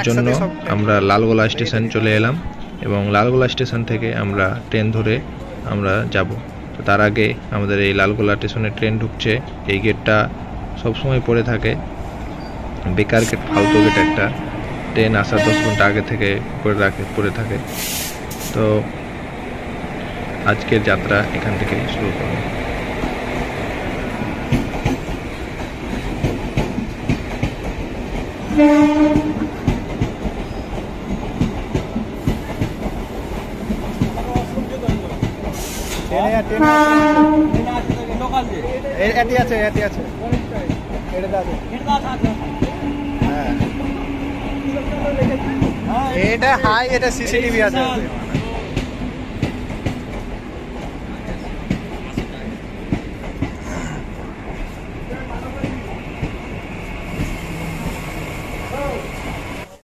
জন্য আমরা লালগোলা স্টেশন চলে এলাম এবং লালগোলা স্টেশন থেকে আমরা ট্রেন ধরে আমরা যাব। তো তার আগে আমাদের এই লালগোলা স্টেশনে ট্রেন ঢুকছে। এই গেটটা সবসময় পড়ে থাকে, বেকার গেট, ফালতু গেট একটা। ট্রেন আসার 10 ঘন্টা আগে থেকে পড়ে থাকে। তো আজকের যাত্রা এখান থেকে শুরু করব। এটা হাই, এটা সিসিটিভি আছে।